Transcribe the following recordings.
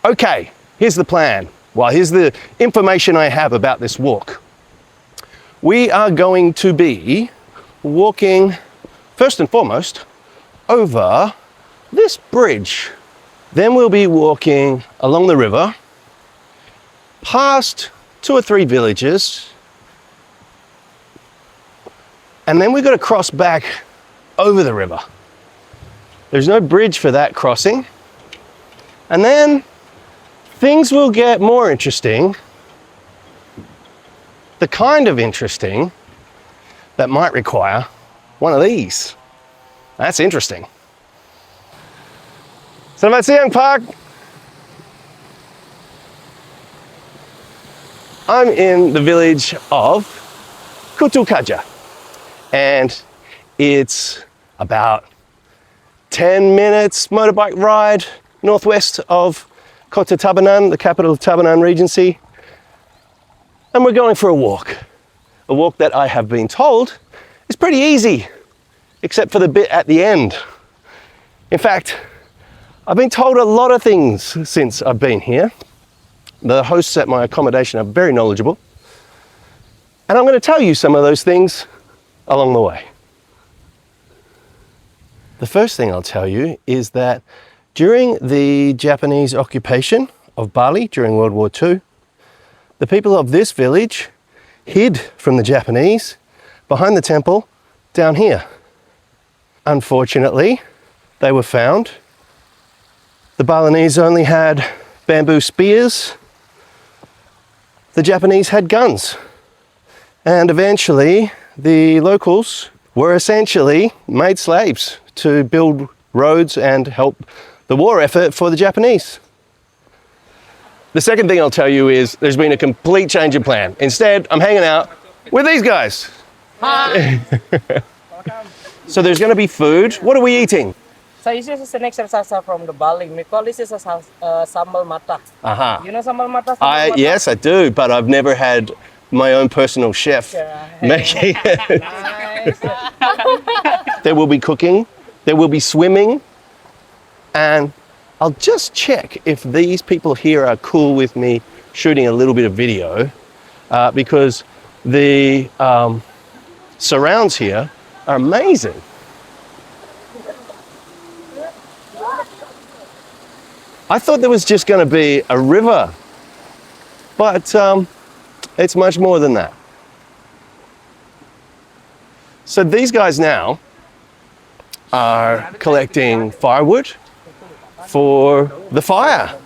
Okay, here's the plan. Well, here's the information I have about this walk. We are going to be walking, first and foremost, over this bridge. Then we'll be walking along the river, past 2 or 3 villages, and then we've got to cross back over the river. There's no bridge for that crossing. And then things will get more interesting, the kind of interesting that might require one of these. That's interesting. Selamat siang, Park. I'm in the village of Kutuh Kaja, and it's about 10 minutes motorbike ride northwest of Kota Tabanan, the capital of Tabanan Regency. And we're going for a walk that I have been told is pretty easy, except for the bit at the end. In fact, I've been told a lot of things since I've been here. The hosts at my accommodation are very knowledgeable, and I'm going to tell you some of those things along the way. The first thing I'll tell you is that during the Japanese occupation of Bali during World War II, the people of this village hid from the Japanese behind the temple down here. Unfortunately, they were found. The Balinese only had bamboo spears. The Japanese had guns. And eventually, the locals were essentially made slaves to build roads and help the war effort for the Japanese. The second thing I'll tell you is there's been a complete change of plan. Instead, I'm hanging out with these guys. Hi. So there's going to be food. What are we eating? So this is an exercise from the Bali. We call this is a Sambal matah. Aha. You know Sambal matah? Yes, I do, but I've never had my own personal chef making it. Nice. There will be cooking, there will be swimming, and I'll just check if these people here are cool with me shooting a little bit of video, because the surrounds here are amazing. I thought there was just going to be a river, but it's much more than that. So these guys now are collecting firewood for the fire.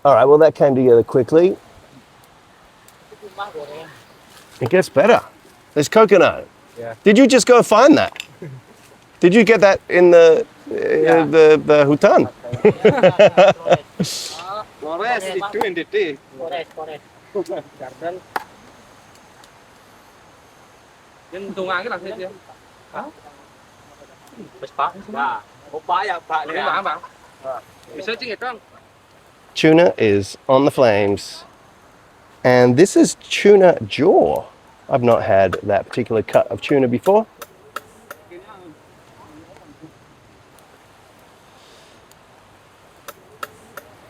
All right, well, that came together quickly. It gets better. There's coconut. Yeah. Did you just go find that? Did you get that in the hutan? Forest, itu NDT. Forest. Garden. Yang tungang cái là thế chứ? Hả? Bespak. Dạ. Opa ya, Pak. Ini bang, bang. Bisa cing itu. Tuna is on the flames. And this is tuna jaw. I've not had that particular cut of tuna before.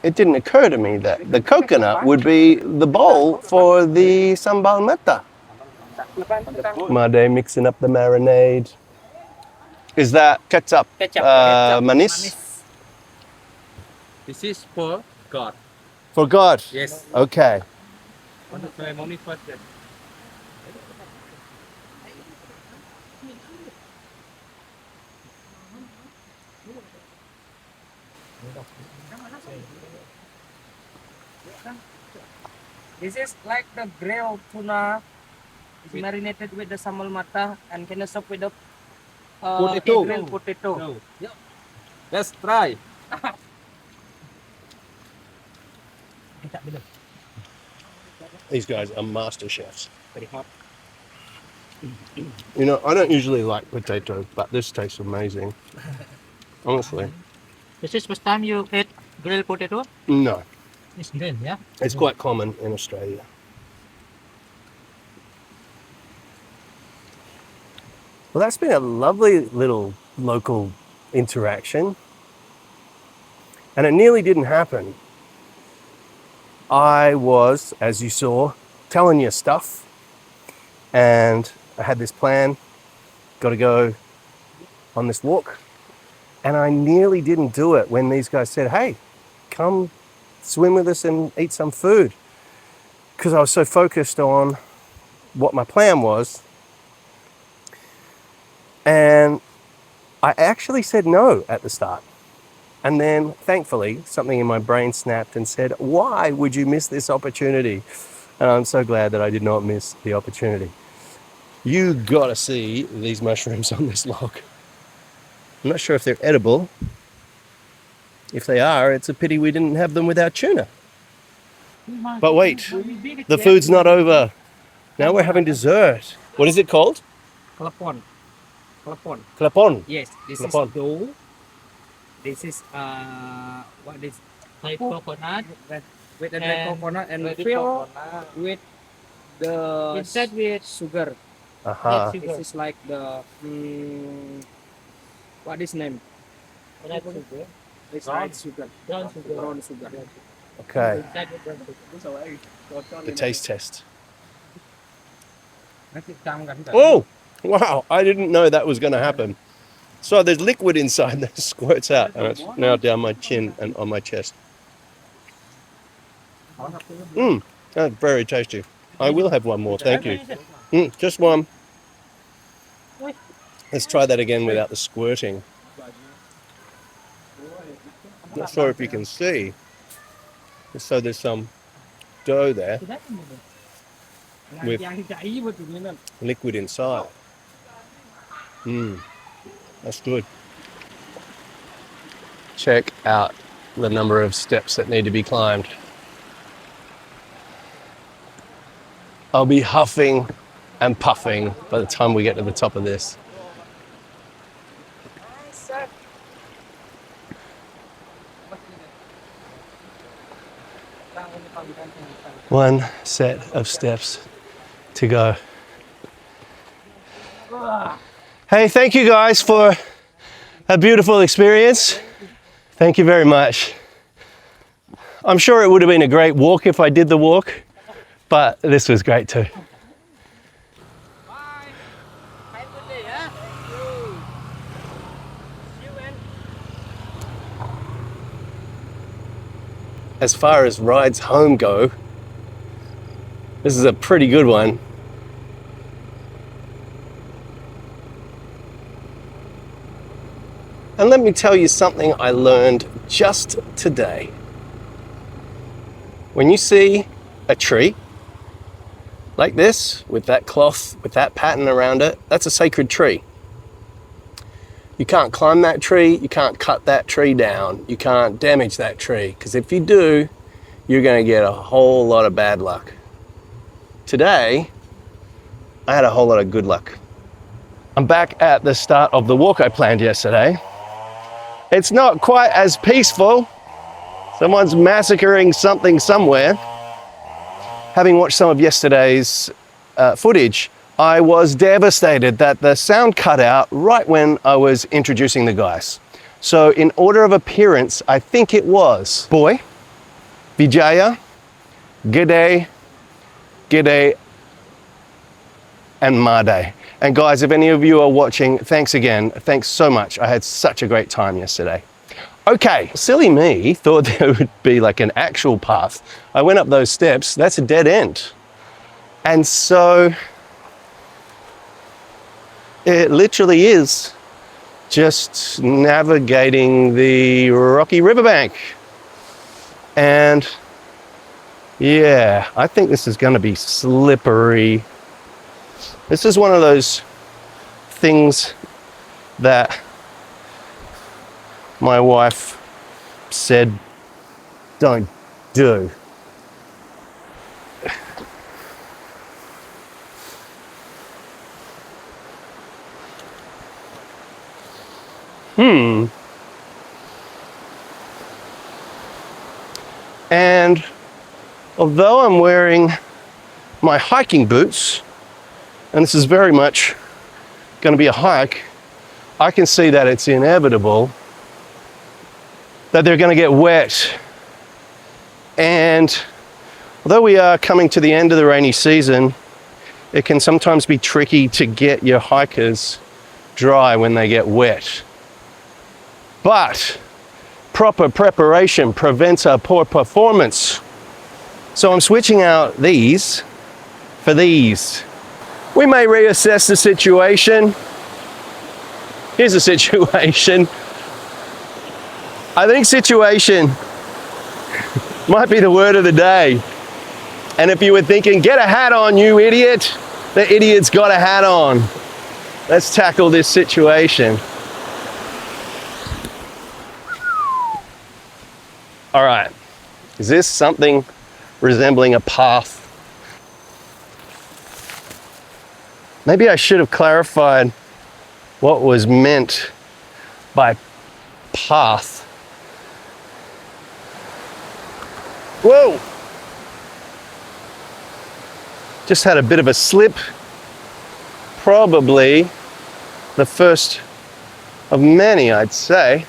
It didn't occur to me that the coconut would be the bowl for the sambal matah. Made mixing up the marinade. Is that ketchup? Manis? This is for God. For God? Yes. Okay. Want to try money first then? This is like the grilled tuna. It's marinated with the sambal matah and can serve with the Potato. grilled potato. No. Yep. Let's try. These guys are master chefs. Very hot. You know, I don't usually like potato, but this tastes amazing. Honestly. This is first time you ate grilled potato? No. It's grilled, yeah? It's quite common in Australia. Well, that's been a lovely little local interaction. And it nearly didn't happen. I was, as you saw, telling you stuff, and I had this plan, got to go on this walk, and I nearly didn't do it when these guys said, hey, come swim with us and eat some food, because I was so focused on what my plan was. And I actually said no at the start. And then, thankfully, something in my brain snapped and said, why would you miss this opportunity? And I'm so glad that I did not miss the opportunity. You gotta see these mushrooms on this log. I'm not sure if they're edible. If they are, it's a pity we didn't have them with our tuna. But wait, the food's not over. Now we're having dessert. What is it called? Klepon. Klepon. Klepon. Yes, this Klepon. is dough. This is what is Like coconut. with the And coconut and with the fill coconut. with the Instead with sugar. Aha. Sugar. This is like the what is name? Black sugar. It's Brown. white sugar. Brown sugar. Brown sugar. Okay, Instead with brown sugar. the taste test. Nanti cam kan. Oh, wow, I didn't know that was gonna happen. So there's liquid inside that squirts out, and it's now down my chin and on my chest. That's very tasty. I will have one more, thank you. Just one. Let's try that again without the squirting. Not sure if you can see. So there's some dough there, with liquid inside. That's good. Check out the number of steps that need to be climbed. I'll be huffing and puffing by the time we get to the top of this. One set of steps to go. Hey, thank you guys for a beautiful experience. Thank you very much. I'm sure it would have been a great walk if I did the walk, but this was great too. As far as rides home go, this is a pretty good one. And let me tell you something I learned just today. When you see a tree like this, with that cloth, with that pattern around it, that's a sacred tree. You can't climb that tree, you can't cut that tree down, you can't damage that tree, because if you do, you're going to get a whole lot of bad luck. Today, I had a whole lot of good luck. I'm back at the start of the walk I planned yesterday. It's not quite as peaceful. Someone's massacring something somewhere. Having watched some of yesterday's footage, I was devastated that the sound cut out right when I was introducing the guys. So in order of appearance, I think it was Boy, Vijaya, G'day, G'day, and Made. And guys, if any of you are watching, thanks again. Thanks so much. I had such a great time yesterday. Okay, silly me thought there would be like an actual path. I went up those steps, that's a dead end. And so it literally is just navigating the rocky riverbank. And yeah, I think this is going to be slippery. This is one of those things that my wife said, don't do. And although I'm wearing my hiking boots, and this is very much going to be a hike, I can see that it's inevitable that they're going to get wet. And although we are coming to the end of the rainy season, it can sometimes be tricky to get your hikers dry when they get wet. But proper preparation prevents a poor performance. So I'm switching out these for these. We may reassess the situation. Here's the situation. I think situation might be the word of the day. And if you were thinking, get a hat on, you idiot, the idiot's got a hat on. Let's tackle this situation. All right, is this something resembling a path? Maybe I should have clarified what was meant by path. Whoa! Just had a bit of a slip. Probably the first of many, I'd say.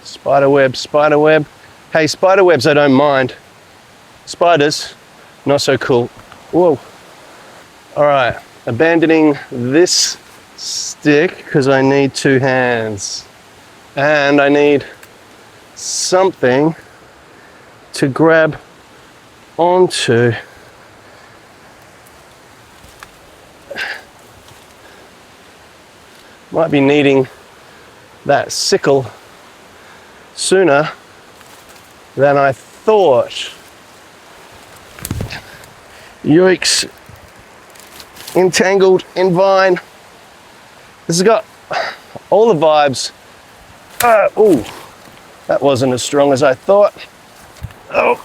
Spider web, spider web. Hey, spider webs I don't mind. Spiders, not so cool. Whoa. All right, abandoning this stick because I need two hands. And I need something to grab onto. Might be needing that sickle sooner than I thought. Yikes. Entangled in vine. This has got all the vibes. Ooh, that wasn't as strong as I thought. Oh.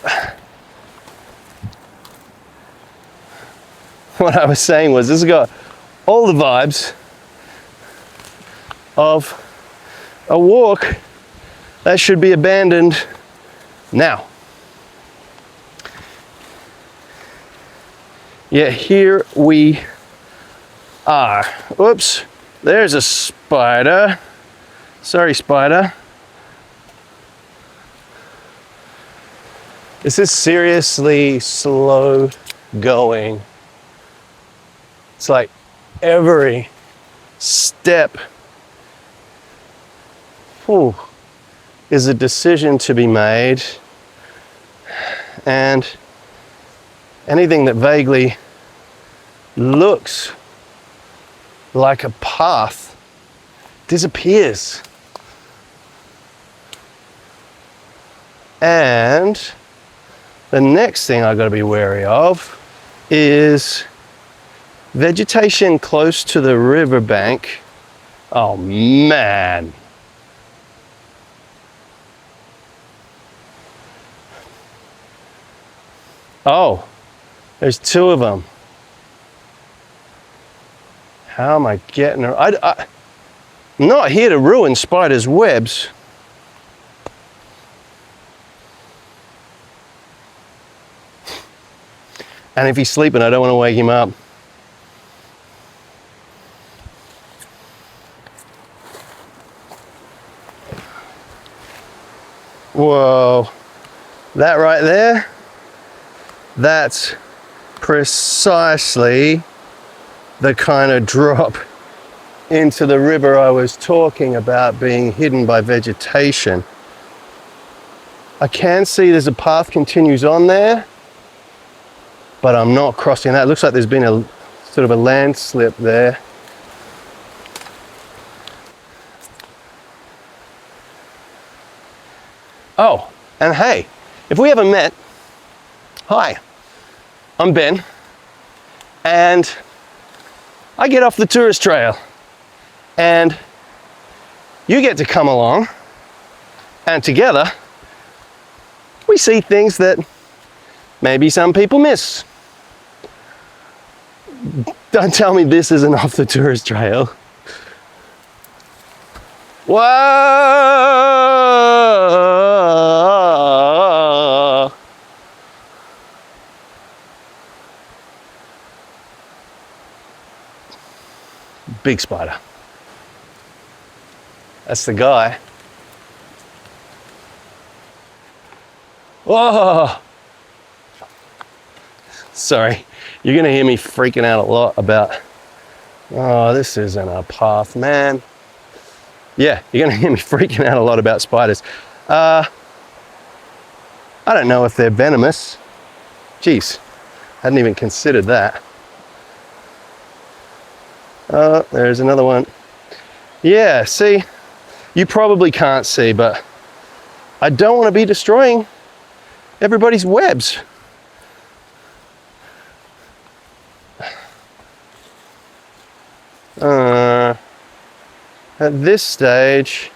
What I was saying was, this has got all the vibes of a walk that should be abandoned now. Yet here we are. Oops, there's a spider. Sorry, spider. This is seriously slow going. It's like every step is a decision to be made, and anything that vaguely looks like a path disappears. And the next thing I've got to be wary of is vegetation close to the riverbank. Oh man. Oh, there's two of them. How am I getting her? I'm not here to ruin spiders' webs. And if he's sleeping, I don't want to wake him up. Whoa, that right there, that's precisely the kind of drop into the river I was talking about being hidden by vegetation. I can see there's a path continues on there, but I'm not crossing that. It looks like there's been a sort of a landslip there. Oh, and hey, if we haven't met, hi, I'm Ben, and I get off the tourist trail, and you get to come along, and together we see things that maybe some people miss. Don't tell me this isn't off the tourist trail. Whoa! Big spider. That's the guy. Oh, sorry. You're gonna hear me freaking out a lot about, oh, this isn't a path, man. Yeah, you're gonna hear me freaking out a lot about spiders. I don't know if they're venomous. Jeez, hadn't even considered that. Oh, there's another one. Yeah, see, you probably can't see, but I don't want to be destroying everybody's webs. At this stage,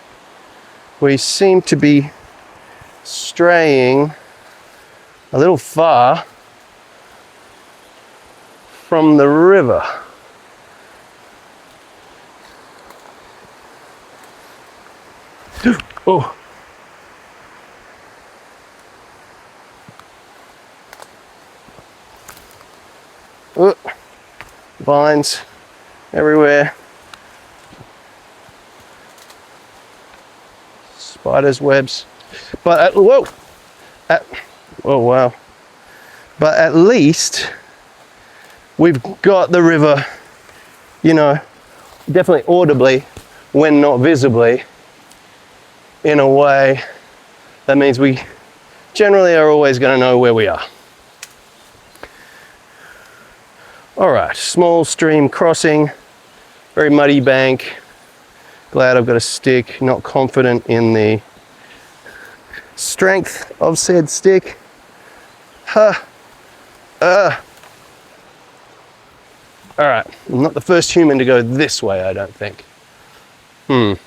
we seem to be straying a little far from the river. Oh. Oh. Vines everywhere. Spiders' webs. But oh wow. But at least we've got the river, you know, definitely audibly, when not visibly, in a way that means we generally are always going to know where we are. All right, small stream crossing, very muddy bank. Glad I've got a stick, not confident in the strength of said stick. All right, I'm not the first human to go this way, I don't think. Whew.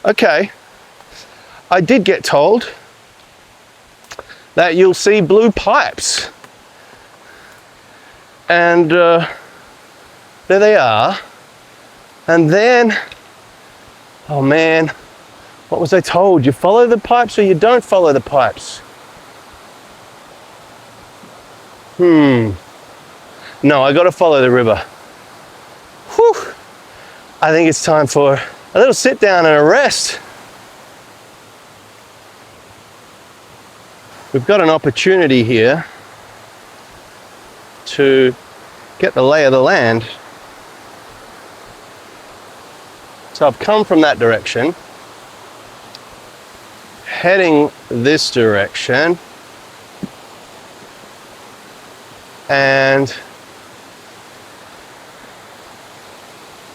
Okay. I did get told that you'll see blue pipes. And there they are. And then, oh man, what was I told? You follow the pipes or you don't follow the pipes? No, I gotta follow the river. Whew. I think it's time for a little sit down and a rest. We've got an opportunity here to get the lay of the land. So I've come from that direction, heading this direction, and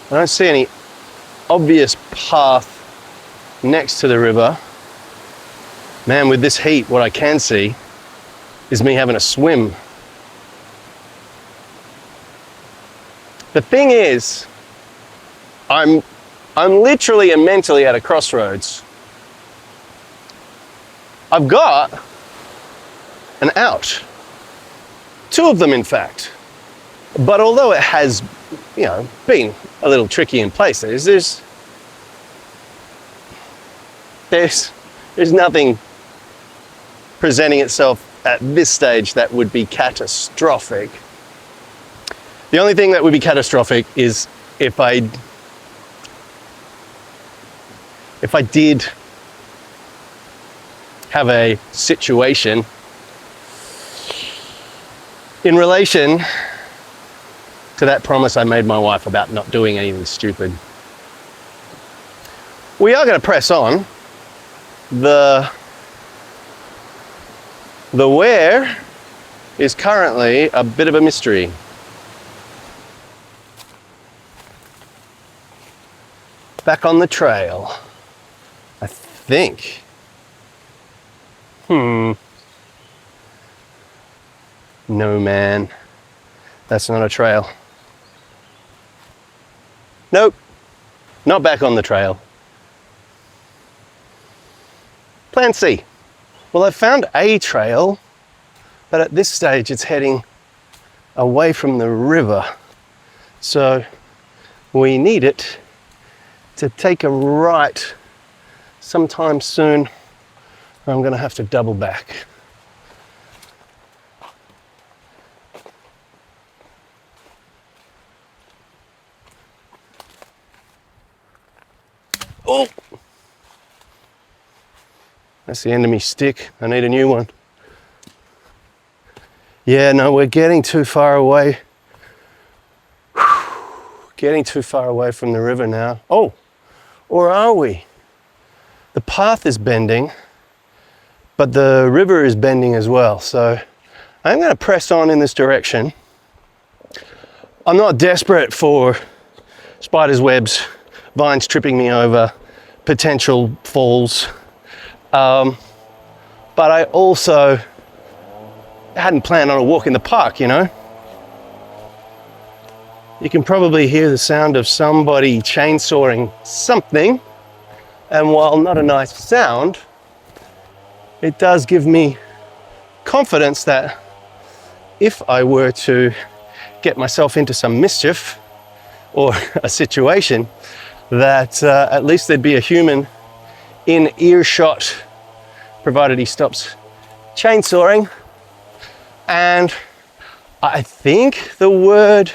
I don't see any obvious path next to the river. Man, with this heat, what I can see is me having a swim. The thing is, I'm literally and mentally at a crossroads. I've got an out. Two of them, in fact. But although it has, you know, been a little tricky in places, there's nothing presenting itself at this stage that would be catastrophic. The only thing that would be catastrophic is if I did have a situation in relation to that promise I made my wife about not doing anything stupid. We are going to press on. The where is currently a bit of a mystery. Back on the trail, I think. No, man, that's not a trail. Nope, not back on the trail. Plan C. Well, I found a trail, but at this stage it's heading away from the river. So we need it to take a right sometime soon, or I'm going to have to double back. Oh! That's the end of me stick. I need a new one. Yeah, no, we're getting too far away. Getting too far away from the river now. Oh, or are we? The path is bending, but the river is bending as well. So I'm going to press on in this direction. I'm not desperate for spiders' webs, vines tripping me over, potential falls. But I also hadn't planned on a walk in the park, you know. You can probably hear the sound of somebody chainsawing something. And while not a nice sound, it does give me confidence that if I were to get myself into some mischief or a situation, that at least there'd be a human in earshot, provided he stops chainsawing. And I think the word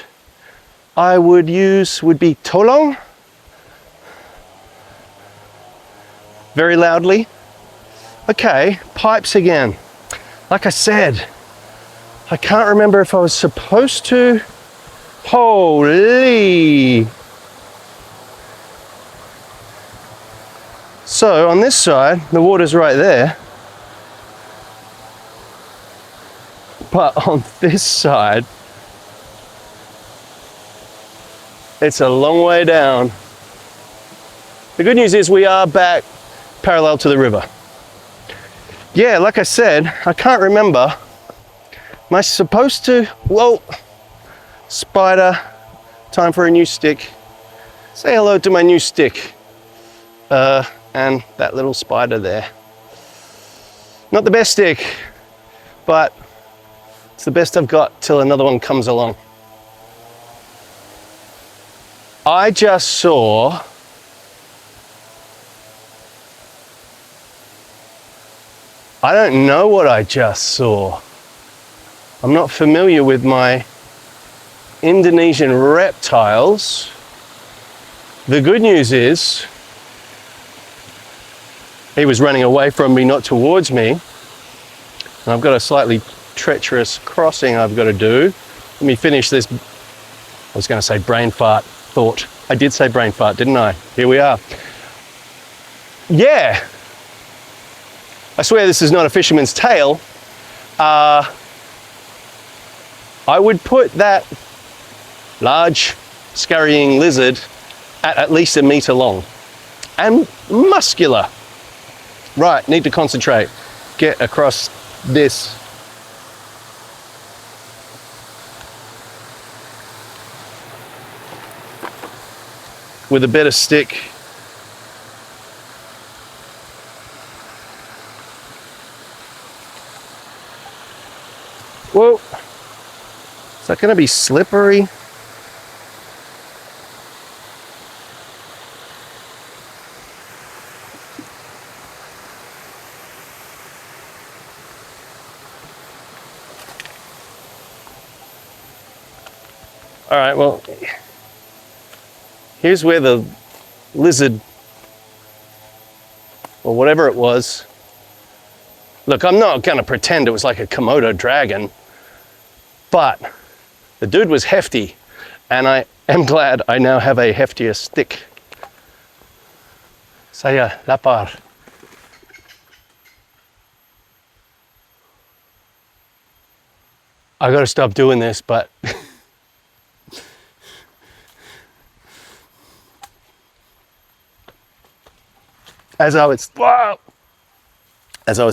I would use would be tolong. Very loudly. Okay, pipes again. Like I said, I can't remember if I was supposed to. Holy! So on this side, the water's right there. But on this side, it's a long way down. The good news is we are back parallel to the river. Yeah, like I said, I can't remember. Am I supposed to? Whoa, spider, time for a new stick. Say hello to my new stick. And that little spider there. Not the best stick, but it's the best I've got till another one comes along. I just saw I don't know what I just saw. I'm not familiar with my Indonesian reptiles. The good news is he was running away from me, not towards me. And I've got a slightly treacherous crossing I've got to do. Let me finish this. I was going to say brain fart thought. I did say brain fart, didn't I? Here we are. Yeah. I swear this is not a fisherman's tale. I would put that large scurrying lizard at least a metre long and muscular. Right, need to concentrate. Get across this. With a better stick. Whoa, is that going to be slippery? All right, well, here's where the lizard, or whatever it was. Look, I'm not going to pretend it was like a Komodo dragon, but the dude was hefty, and I am glad I now have a heftier stick. Saya lapar. I got to stop doing this, but as I was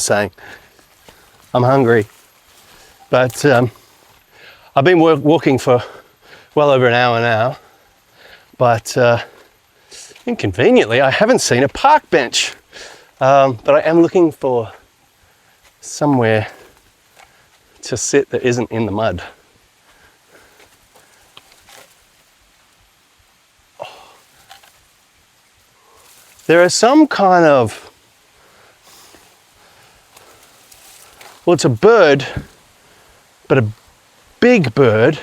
saying, I'm hungry, but I've been walking for well over an hour now, but inconveniently I haven't seen a park bench, but I am looking for somewhere to sit that isn't in the mud. There are some kind of, well, it's a bird, but a big bird,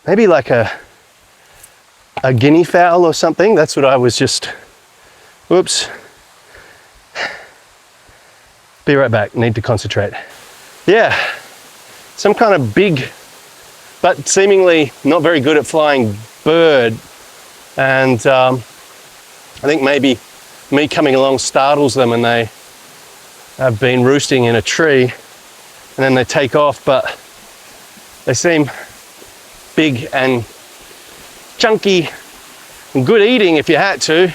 maybe like a a guinea fowl or something. That's what I was just, whoops. Be right back, need to concentrate. Yeah, some kind of big, but seemingly not very good at flying bird. And I think maybe me coming along startles them and they have been roosting in a tree and then they take off, but they seem big and chunky and good eating if you had to.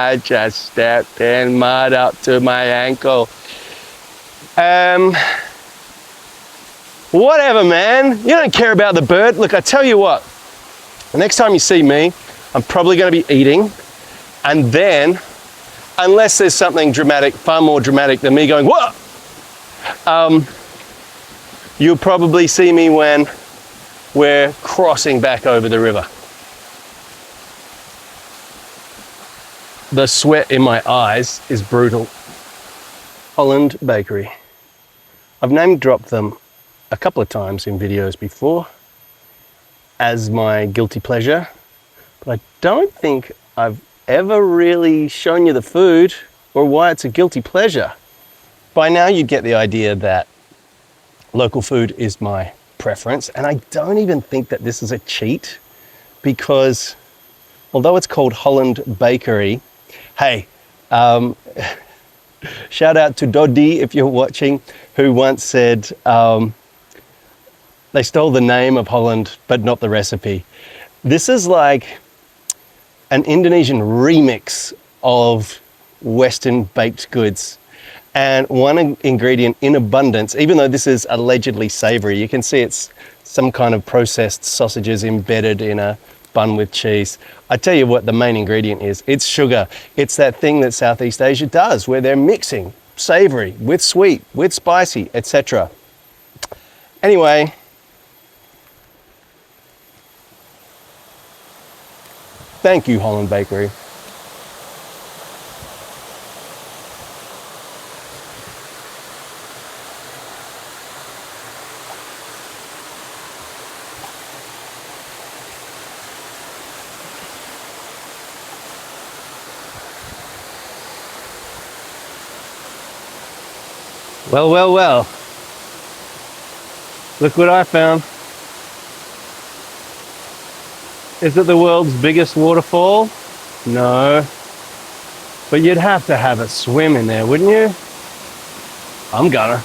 I just stepped in mud up to my ankle. Whatever, man. You don't care about the bird. Look, I tell you what, the next time you see me, I'm probably going to be eating, and then, unless there's something dramatic, far more dramatic than me going, whoa, you'll probably see me when we're crossing back over the river. The sweat in my eyes is brutal. Holland Bakery. I've name dropped them a couple of times in videos before as my guilty pleasure, but I don't think I've ever really shown you the food or why it's a guilty pleasure. By now you get the idea that local food is my preference, and I don't even think that this is a cheat, because although it's called Holland Bakery, hey, shout out to Doddy if you're watching, who once said they stole the name of Holland but not the recipe. This is like an Indonesian remix of Western baked goods. And one ingredient in abundance, even though this is allegedly savory, you can see it's some kind of processed sausages embedded in a bun with cheese. I tell you what the main ingredient is, it's sugar. It's that thing that Southeast Asia does, where they're mixing savory with sweet, with spicy, etc. Anyway, thank you, Holland Bakery. Well, well, well. Look what I found. Is it the world's biggest waterfall? No. But you'd have to have a swim in there, wouldn't you? I'm gonna.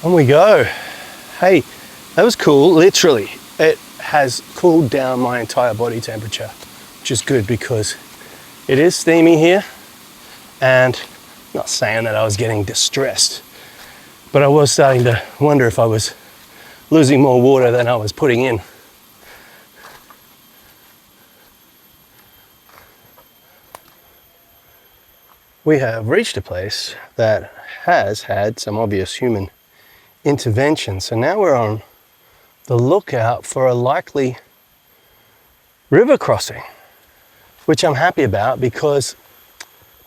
On we go. Hey, that was cool, literally. It has cooled down my entire body temperature, which is good because it is steamy here. And I'm not saying that I was getting distressed, but I was starting to wonder if I was losing more water than I was putting in. We have reached a place that has had some obvious human intervention. So now we're on the lookout for a likely river crossing, which I'm happy about because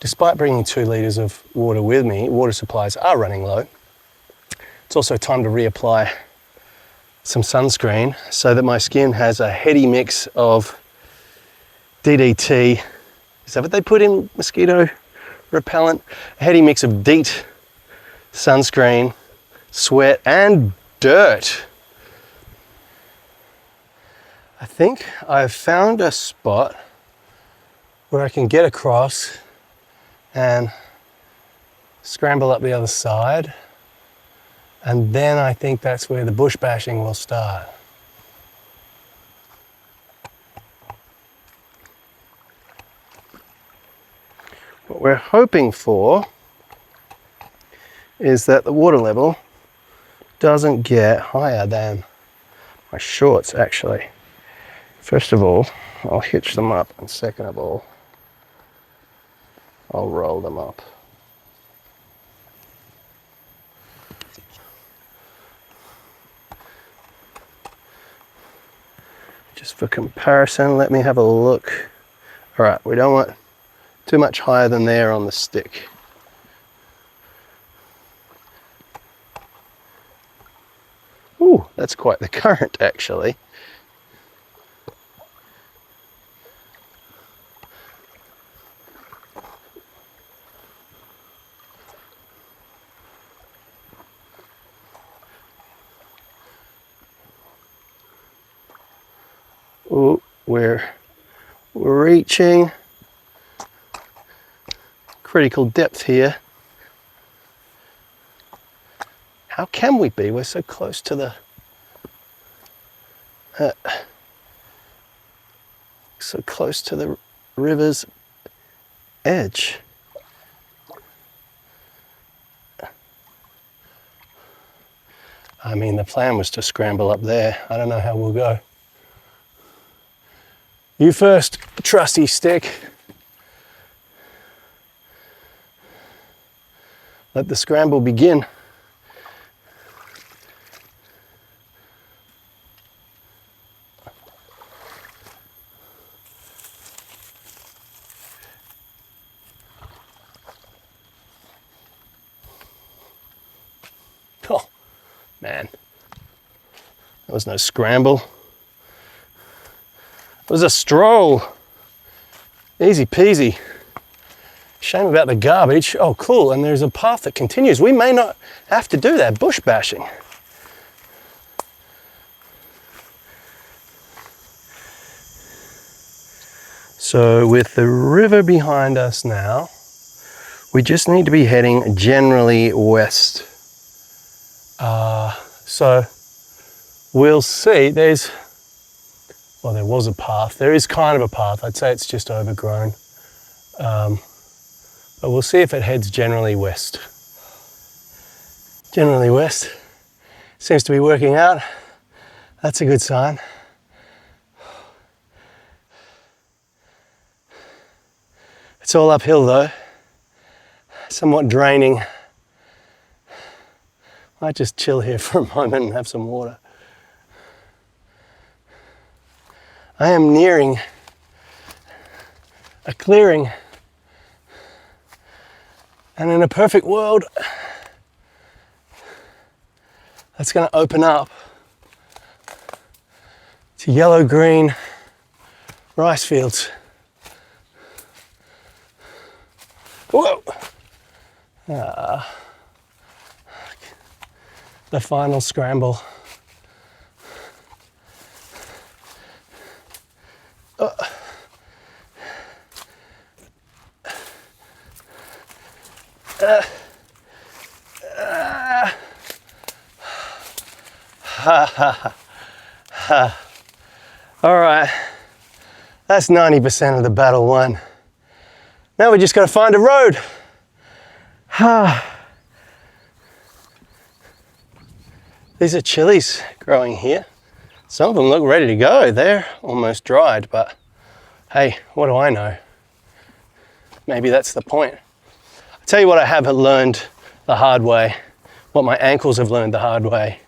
despite bringing 2 liters of water with me, water supplies are running low. It's also time to reapply some sunscreen so that my skin has a heady mix of DDT. Is that what they put in mosquito repellent? A heady mix of DEET, sunscreen, sweat and dirt. I think I've found a spot where I can get across and scramble up the other side, and then I think that's where the bush bashing will start. What we're hoping for is that the water level doesn't get higher than my shorts actually. First of all, I'll hitch them up, and second of all, I'll roll them up. Just for comparison, let me have a look. All right, we don't want too much higher than there on the stick. Ooh, that's quite the current actually. Ooh, we're reaching critical depth here. How can we be? We're so close to the river's edge. I mean, the plan was to scramble up there. I don't know how we'll go. You first, trusty stick. Let the scramble begin. Oh, man. There was no scramble. It was a stroll. Easy peasy. Shame about the garbage. Oh, cool, and there's a path that continues. We may not have to do that bush bashing. So with the river behind us now, we just need to be heading generally west. So we'll see. There was a path. There is kind of a path. I'd say it's just overgrown. But we'll see if it heads generally west. Generally west. Seems to be working out. That's a good sign. It's all uphill though. Somewhat draining. Might just chill here for a moment and have some water. I am nearing a clearing, and in a perfect world that's going to open up to yellow-green rice fields. Whoa! The final scramble. All right, that's 90% of the battle won. Now we just got to find a road. These are chilies growing here. Some of them look ready to go. They're almost dried, but hey, what do I know? Maybe that's the point. I'll tell you what I have learned the hard way, what my ankles have learned the hard way,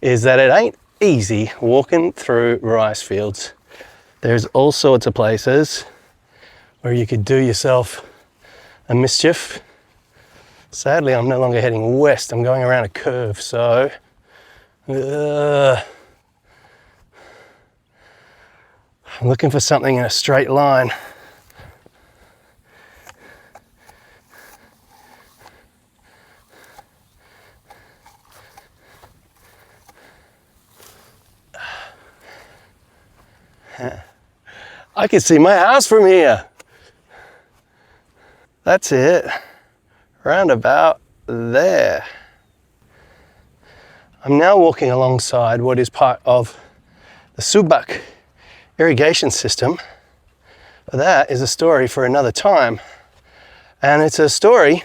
is that it ain't easy walking through rice fields. There's all sorts of places where you could do yourself a mischief. Sadly, I'm no longer heading west. I'm going around a curve, so I'm looking for something in a straight line. I can see my house from here. That's it, round about there. I'm now walking alongside what is part of the Subak irrigation system. But that is a story for another time. And it's a story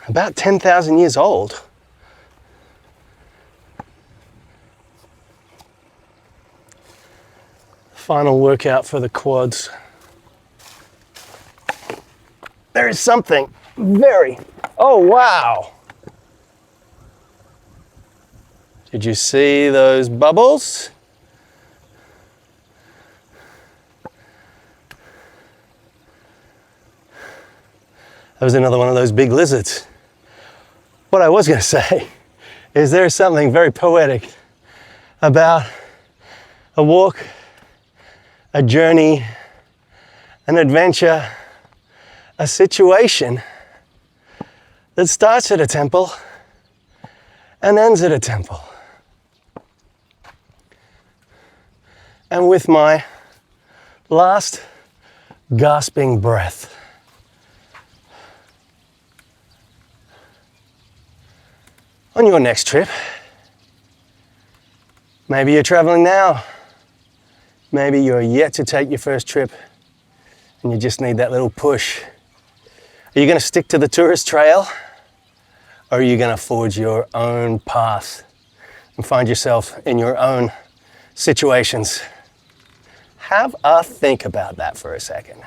about 10,000 years old. Final workout for the quads. There is something very, oh wow. Did you see those bubbles? That was another one of those big lizards. What I was going to say is there's something very poetic about a walk, a journey, an adventure, a situation that starts at a temple and ends at a temple. And with my last gasping breath, on your next trip, maybe you're traveling now, maybe you're yet to take your first trip and you just need that little push. Are you going to stick to the tourist trail, or are you going to forge your own path and find yourself in your own situations? Have a think about that for a second.